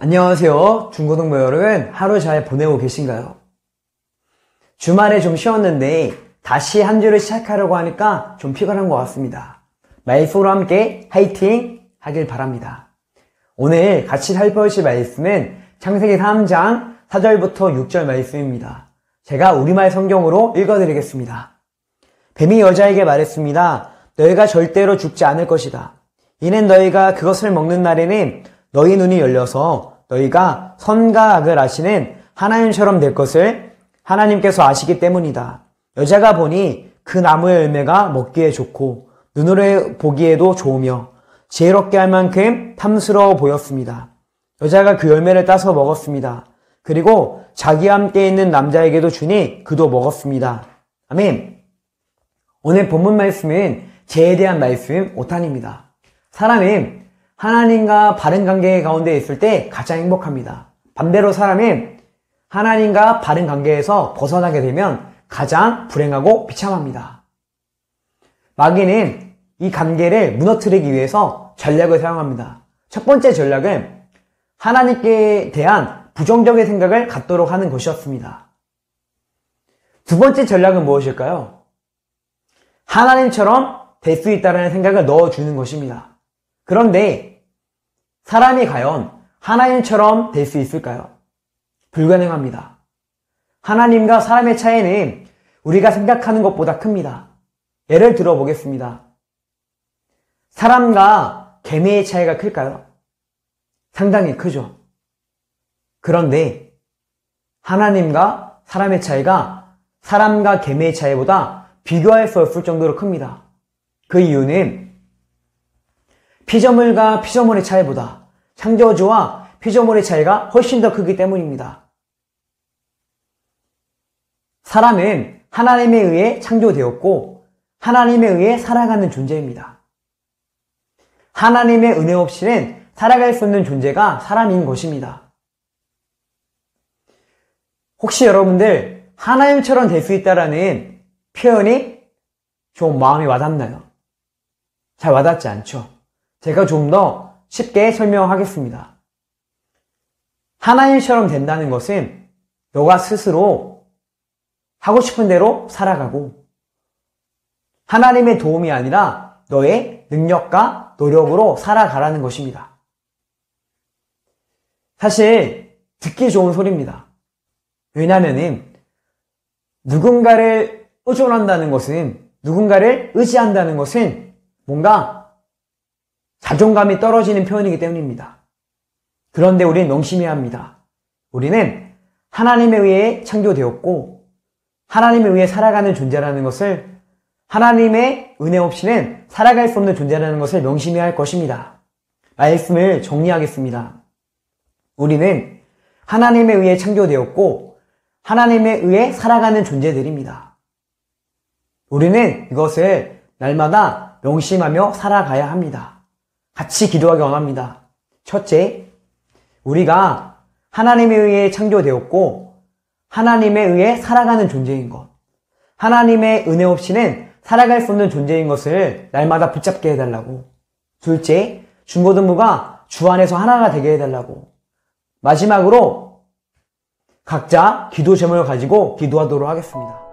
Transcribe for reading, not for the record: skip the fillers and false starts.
안녕하세요. 중고등부 여러분, 하루 잘 보내고 계신가요? 주말에 좀 쉬었는데 다시 한 주를 시작하려고 하니까 좀 피곤한 것 같습니다. 말씀으로 함께 화이팅 하길 바랍니다. 오늘 같이 살펴보실 말씀은 창세기 3장 4절부터 6절 말씀입니다. 제가 우리말 성경으로 읽어드리겠습니다. 뱀이 여자에게 말했습니다. 너희가 절대로 죽지 않을 것이다. 이는 너희가 그것을 먹는 날에는 너희 눈이 열려서 너희가 선과 악을 아시는 하나님처럼 될 것을 하나님께서 아시기 때문이다. 여자가 보니 그 나무의 열매가 먹기에 좋고 눈으로 보기에도 좋으며 지혜롭게 할 만큼 탐스러워 보였습니다. 여자가 그 열매를 따서 먹었습니다. 그리고 자기와 함께 있는 남자에게도 주니 그도 먹었습니다. 아멘. 오늘 본문 말씀은 죄에 대한 말씀 5탄입니다. 사람은 하나님과 바른 관계 가운데 있을 때 가장 행복합니다. 반대로 사람은 하나님과 바른 관계에서 벗어나게 되면 가장 불행하고 비참합니다. 마귀는 이 관계를 무너뜨리기 위해서 전략을 사용합니다. 첫 번째 전략은 하나님께 대한 부정적인 생각을 갖도록 하는 것이었습니다. 두 번째 전략은 무엇일까요? 하나님처럼 될 수 있다는 생각을 넣어주는 것입니다. 그런데 사람이 과연 하나님처럼 될 수 있을까요? 불가능합니다. 하나님과 사람의 차이는 우리가 생각하는 것보다 큽니다. 예를 들어 보겠습니다. 사람과 개미의 차이가 클까요? 상당히 크죠. 그런데 하나님과 사람의 차이가 사람과 개미의 차이보다 비교할 수 없을 정도로 큽니다. 그 이유는 피조물과 피조물의 차이보다 창조주와 피조물의 차이가 훨씬 더 크기 때문입니다. 사람은 하나님에 의해 창조되었고 하나님에 의해 살아가는 존재입니다. 하나님의 은혜 없이는 살아갈 수 없는 존재가 사람인 것입니다. 혹시 여러분들 하나님처럼 될 수 있다라는 표현이 좀 마음에 와닿나요? 잘 와닿지 않죠? 제가 좀 더 쉽게 설명하겠습니다. 하나님처럼 된다는 것은 너가 스스로 하고 싶은 대로 살아가고 하나님의 도움이 아니라 너의 능력과 노력으로 살아가라는 것입니다. 사실 듣기 좋은 소리입니다. 왜냐하면 누군가를 의존한다는 것은, 누군가를 의지한다는 것은 뭔가 자존감이 떨어지는 표현이기 때문입니다. 그런데 우리는 명심해야 합니다. 우리는 하나님에 의해 창조되었고 하나님에 의해 살아가는 존재라는 것을, 하나님의 은혜 없이는 살아갈 수 없는 존재라는 것을 명심해야 할 것입니다. 말씀을 정리하겠습니다. 우리는 하나님에 의해 창조되었고 하나님에 의해 살아가는 존재들입니다. 우리는 이것을 날마다 명심하며 살아가야 합니다. 같이 기도하기 원합니다. 첫째, 우리가 하나님에 의해 창조되었고 하나님에 의해 살아가는 존재인 것, 하나님의 은혜 없이는 살아갈 수 없는 존재인 것을 날마다 붙잡게 해달라고. 둘째, 중고등부가 주 안에서 하나가 되게 해달라고. 마지막으로 각자 기도 제목을 가지고 기도하도록 하겠습니다.